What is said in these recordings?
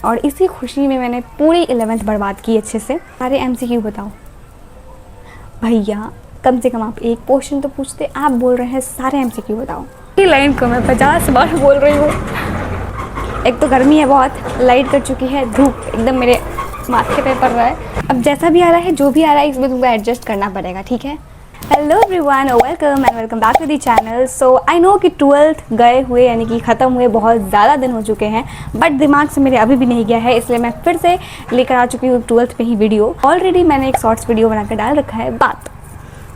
और इसी खुशी में मैंने पूरी 11th बर्बाद की अच्छे से। सारे एमसीक्यू बताओ भैया, कम से कम आप एक क्वेश्चन तो पूछते, आप बोल रहे हैं सारे एमसीक्यू बताओ। ये लाइन को मैं 50 बार बोल रही हूँ। एक तो गर्मी है बहुत, लाइट कट चुकी है, धूप एकदम मेरे माथे पे पड़ रहा है। अब जैसा भी आ रहा है, जो भी आ रहा है, इसमें तुमको एडजस्ट करना पड़ेगा, ठीक है। Hello everyone, welcome and welcome back to the channel. So I know कि 12th गए हुए यानी कि ख़त्म हुए बहुत ज़्यादा दिन हो चुके हैं, बट दिमाग से मेरे अभी भी नहीं गया है, इसलिए मैं फिर से लेकर आ चुकी हूँ 12th पे ही वीडियो। ऑलरेडी मैंने एक शॉर्ट्स वीडियो बनाकर डाल रखा है। बात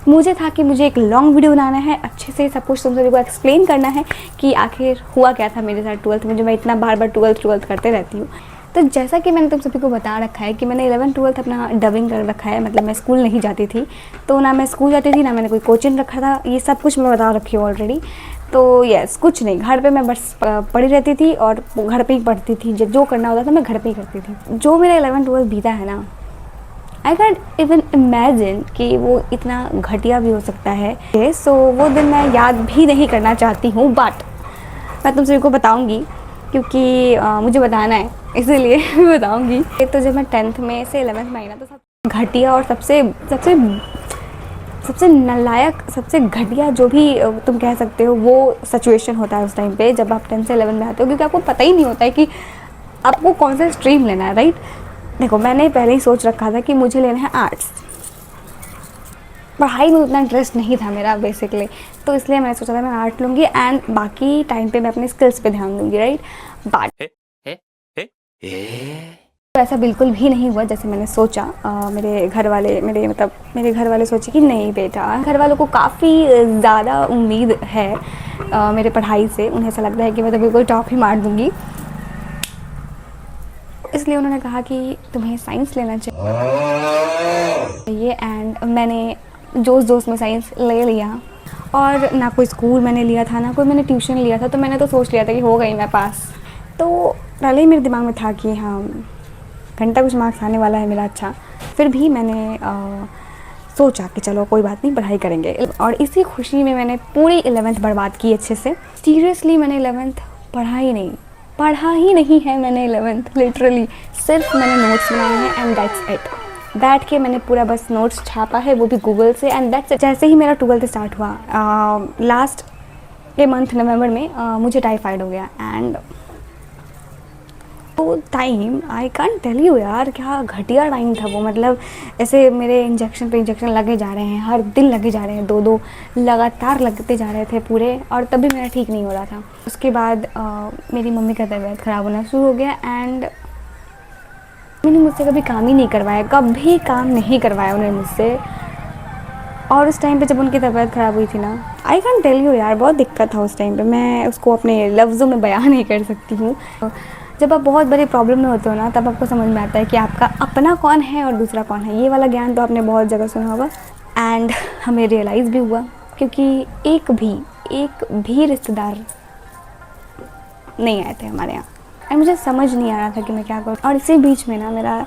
मुझे था कि मुझे एक लॉन्ग वीडियो बनाना है, अच्छे से सब कुछ तुम सभी को एक्सप्लेन करना है कि आखिर हुआ क्या था मेरे साथ 12th में, जो मैं इतना बार बार 12th करते रहती हूँ। तो जैसा कि मैंने तुम सभी को बता रखा है कि मैंने 11th-12th अपना डबिंग कर रखा है, मतलब मैं स्कूल नहीं जाती थी, तो ना मैं स्कूल जाती थी ना मैंने कोई कोचिंग रखा था, ये सब कुछ मैं बता रखी हूँ ऑलरेडी। तो यस, कुछ नहीं, घर पे मैं बस पढ़ी रहती थी और घर पे ही पढ़ती थी, जो करना होता था मैं घर पे ही करती थी। जो मेरा 11th-12th बीता है ना, आई कैंट इवन इमेजिन कि वो इतना घटिया भी हो सकता है। सो वो दिन मैं याद भी नहीं करना चाहती हूँ, बट मैं तुम सभी को बताऊँगी क्योंकि मुझे बताना है, इसीलिए मैं बताऊँगी। तो जब मैं 10th में से 11th में आई ना, तो सब घटिया और सबसे सबसे सबसे नालायक, सबसे घटिया जो भी तुम कह सकते हो, वो सिचुएशन होता है उस टाइम पे जब आप 10th से 11th में आते हो, क्योंकि आपको पता ही नहीं होता है कि आपको कौन सा स्ट्रीम लेना है, राइट। देखो, मैंने पहले ही सोच रखा था कि मुझे लेना है आर्ट्स। पढ़ाई में उतना इंटरेस्ट नहीं था मेरा बेसिकली, तो इसलिए मैंने सोचा था मैं आर्ट लूँगी एंड बाकी टाइम पे मैं अपने स्किल्स पे ध्यान दूँगी, राइट। बट तो ऐसा बिल्कुल भी नहीं हुआ जैसे मैंने सोचा। मेरे घर वाले सोचे कि नहीं बेटा, घर वालों को काफ़ी ज़्यादा उम्मीद है मेरे पढ़ाई से। उन्हें ऐसा लगता है कि मैं तो बिल्कुल टॉप ही मार दूँगी, इसलिए उन्होंने कहा कि तुम्हें साइंस लेना चाहिए। एंड मैंने जोश में साइंस ले लिया, और ना कोई स्कूल मैंने लिया था, ना कोई मैंने ट्यूशन लिया था, तो मैंने तो सोच लिया था कि हो गई मैं पास। तो पहले ही मेरे दिमाग में था कि हाँ, घंटा कुछ मार्क्स आने वाला है मेरा अच्छा। फिर भी मैंने सोचा कि चलो कोई बात नहीं, पढ़ाई करेंगे, और इसी खुशी में मैंने पूरी 11th बर्बाद की अच्छे से। सीरियसली मैंने 11th पढ़ा ही नहीं है मैंने 11th, लिटरली सिर्फ मैंने नोट्स बनाए हैं एंड दैट्स इट। बैठ के मैंने पूरा बस नोट्स छापा है, वो भी गूगल से, एंड दैट्स इट। जैसे ही मेरा 12th स्टार्ट हुआ लास्ट के मंथ नवंबर में, मुझे टाइफाइड हो गया। एंड वो time I can't tell you यार, क्या घटिया टाइम था वो। मतलब ऐसे मेरे इंजेक्शन पे इंजेक्शन लगे जा रहे हैं, हर दिन लगे जा रहे हैं, 2 लगातार लगते जा रहे थे पूरे, और तभी मेरा ठीक नहीं हो रहा था। उसके बाद मेरी मम्मी का तबीयत ख़राब होना शुरू हो गया, एंड मैंने मुझसे कभी काम ही नहीं करवाया, कभी काम नहीं करवाया उन्होंने मुझसे। और उस टाइम पे जब उनकी तबीयत ख़राब हुई थी ना, आई कैन टेल यू यार, बहुत दिक्कत था उस टाइम पे, मैं उसको अपने लफ्ज़ों में बयान नहीं कर सकती हूँ। जब आप बहुत बड़ी प्रॉब्लम में होते हो ना, तब आपको समझ में आता है कि आपका अपना कौन है और दूसरा कौन है। ये वाला ज्ञान तो आपने बहुत जगह सुना होगा, एंड हमें रियलाइज़ भी हुआ, क्योंकि एक भी रिश्तेदार नहीं आए थे हमारे यहाँ, एंड मुझे समझ नहीं आ रहा था कि मैं क्या करूँ। और इसी बीच में ना मेरा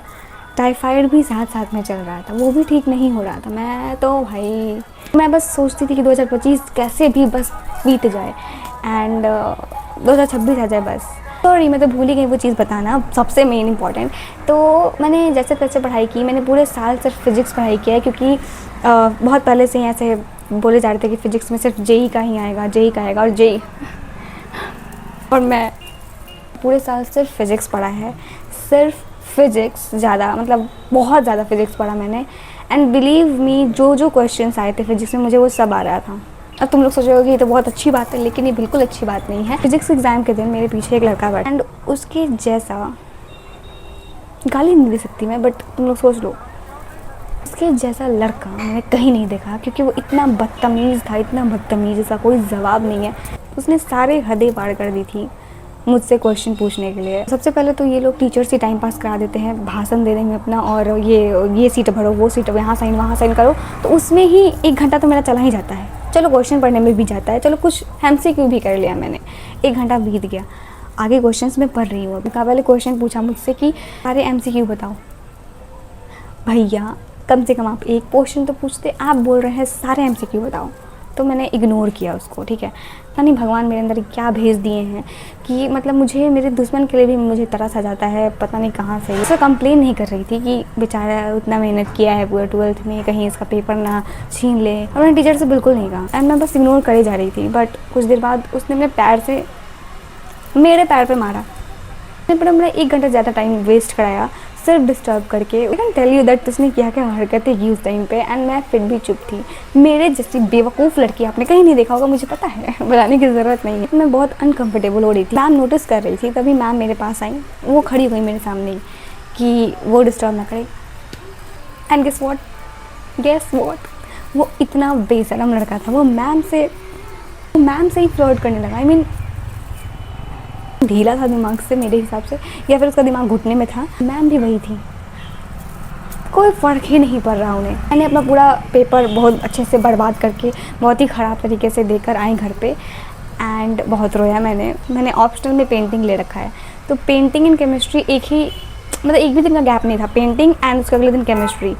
टाइफाइड भी साथ में चल रहा था, वो भी ठीक नहीं हो रहा था। मैं बस सोचती थी कि 2025 कैसे भी बस बीत जाए एंड 2026 आ जाए बस। सॉरी, मैं तो भूल ही गई वो चीज़ बताना, सबसे मेन इंपॉर्टेंट। तो मैंने जैसे तैसे पढ़ाई की, मैंने पूरे साल सिर्फ फिज़िक्स पढ़ाई किया है, क्योंकि बहुत पहले से ही ऐसे बोले जा रहे थे कि फ़िज़िक्स में सिर्फ जेई का आएगा और जेई, और मैं पूरे साल सिर्फ फिज़िक्स पढ़ा है, सिर्फ फिज़िक्स, ज़्यादा मतलब बहुत ज़्यादा फिज़िक्स पढ़ा मैंने। एंड बिलीव मी, जो क्वेश्चंस आए थे फिज़िक्स में, मुझे वो सब आ रहा था। अब तुम लोग सोचोगे ये तो बहुत अच्छी बात है, लेकिन ये बिल्कुल अच्छी बात नहीं है। फिज़िक्स एग्ज़ाम के दिन मेरे पीछे एक लड़का बैठा, एंड उसके जैसा, गाली नहीं दे सकती मैं, बट तुम लोग सोच लो, उसके जैसा लड़का मैंने कहीं नहीं देखा, क्योंकि वो इतना बदतमीज़ था, इतना बदतमीज़, इसका कोई जवाब नहीं है। उसने सारे हदें पार कर दी थी मुझसे क्वेश्चन पूछने के लिए। सबसे पहले तो ये लोग टीचर्स ही टाइम पास करा देते हैं, भाषण दे देंगे अपना, और ये सीट भरो, वो सीट, यहाँ साइन वहाँ साइन करो, तो उसमें ही 1 घंटा तो मेरा चला ही जाता है। चलो क्वेश्चन पढ़ने में भी जाता है, चलो कुछ एमसीक्यू भी कर लिया मैंने, 1 घंटा बीत गया। आगे क्वेश्चंस मैं पढ़ रही हूँ। अभी पहले क्वेश्चन पूछा मुझसे कि सारे एमसीक्यू बताओ भैया, कम से कम आप एक क्वेश्चन तो पूछते, आप बोल रहे हैं सारे एमसीक्यू बताओ। तो मैंने इग्नोर किया उसको, ठीक है। पता नहीं भगवान मेरे अंदर क्या भेज दिए हैं कि मतलब मुझे मेरे दुश्मन के लिए भी मुझे तरस आ जाता है, पता नहीं कहाँ से। उससे कंप्लेन नहीं कर रही थी कि बेचारा उतना मेहनत किया है पूरा 12th में, कहीं इसका पेपर ना छीन ले, और मैंने टीचर से बिल्कुल नहीं कहा एंड मैं बस इग्नोर करे जा रही थी। बट कुछ देर बाद उसने अपने पैर से मेरे पैर पे मारा। मैंने 1 घंटा ज़्यादा टाइम वेस्ट कराया सिर्फ डिस्टर्ब करके। I can tell you that उसने क्या क्या हरकतें की उस टाइम पे एंड मैं फिर भी चुप थी। मेरे जैसी बेवकूफ़ लड़की आपने कहीं नहीं देखा होगा, मुझे पता है, बताने की ज़रूरत नहीं है। मैं बहुत अनकंफर्टेबल हो रही थी। मैम नोटिस कर रही थी, तभी मैम मेरे पास आई, वो खड़ी हुई मेरे सामने ही कि वो डिस्टर्ब ना करे। एंड गेस वॉट, वो इतना बेशरम लड़का था, वो मैम से ही फ्लर्ट करने लगा। आई मीन ढीला था दिमाग से मेरे हिसाब से, या फिर उसका दिमाग घुटने में था। मैम भी वही थी, कोई फ़र्क ही नहीं पड़ रहा उन्हें। मैंने अपना पूरा पेपर बहुत अच्छे से बर्बाद करके बहुत ही ख़राब तरीके से देकर आई घर पे एंड बहुत रोया मैंने ऑप्शनल में पेंटिंग ले रखा है, तो पेंटिंग एंड केमिस्ट्री एक भी दिन का गैप नहीं था, पेंटिंग एंड उसके अगले दिन केमिस्ट्री।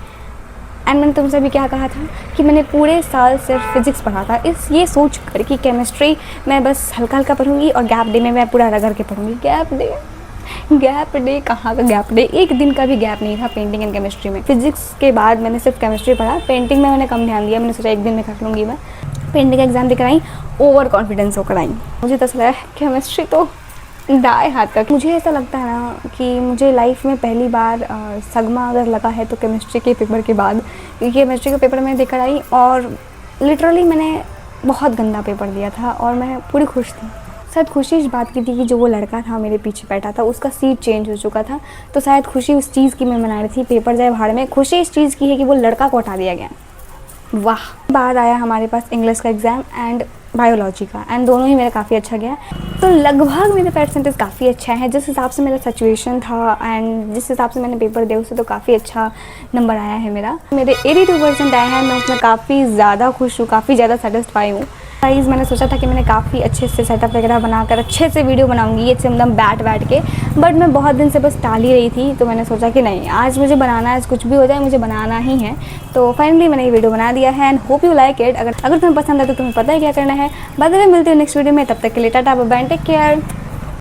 एंड मैंने तुमसे भी क्या कहा था कि मैंने पूरे साल सिर्फ फिज़िक्स पढ़ा था, ये सोच कर कि केमिस्ट्री मैं बस हल्का हल्का पढ़ूंगी और गैप डे में मैं पूरा रगड़ के पढ़ूंगी। गैप डे कहाँ का गैप डे, 1 दिन का भी गैप नहीं था पेंटिंग एंड केमिस्ट्री में। फिजिक्स के बाद मैंने सिर्फ केमिस्ट्री पढ़ा, पेंटिंग में मैंने कम ध्यान दिया, मैंने सोचा 1 दिन में कर लूँगी मैं। पेंटिंग का एग्ज़ाम देकर आई, ओवर कॉन्फिडेंस होकर आई। मुझे तो ऐसा लगा केमिस्ट्री तो दाएं हाथ का। मुझे ऐसा लगता है ना कि मुझे लाइफ में पहली बार सदमा अगर लगा है तो केमिस्ट्री के पेपर के बाद, क्योंकि केमिस्ट्री का पेपर मैं देकर आई और लिटरली मैंने बहुत गंदा पेपर दिया था और मैं पूरी खुश थी। शायद खुशी इस बात की थी कि जो वो लड़का था मेरे पीछे बैठा था उसका सीट चेंज हो चुका था, तो शायद खुशी उस चीज़ की मैं मना रही थी। पेपर जाए भाड़ में, खुशी इस चीज़ की है कि वो लड़का को हटा दिया गया। वाह। बाद आया हमारे पास इंग्लिश का एग्ज़ाम एंड बायोलॉजी का, एंड दोनों ही मेरा काफ़ी अच्छा गया। तो लगभग मेरे परसेंटेज काफ़ी अच्छा है, जिस हिसाब से मेरा सिचुएशन था एंड जिस हिसाब से मैंने पेपर दिया उससे तो काफ़ी अच्छा नंबर आया है मेरा। मेरे 82% आए हैं, मैं उसमें काफ़ी ज़्यादा खुश हूँ, काफ़ी ज़्यादा सेटिस्फाई हूँ। गाइस मैंने सोचा था कि मैंने काफ़ी अच्छे से सेटअप वगैरह बनाकर अच्छे से वीडियो बनाऊंगी ये एकदम बैठ के, बट मैं बहुत दिन से बस टाल ही रही थी। तो मैंने सोचा कि नहीं, आज मुझे बनाना है, कुछ भी हो जाए मुझे बनाना ही है। तो फाइनली मैंने ये वीडियो बना दिया है and hope you like it. अगर तुम्हें पसंद है तो तुम्हें पता है क्या करना है। बाद में मिलती हूँ नेक्स्ट वीडियो में, तब तक के लिए टाटा बाय बाय, टेक केयर।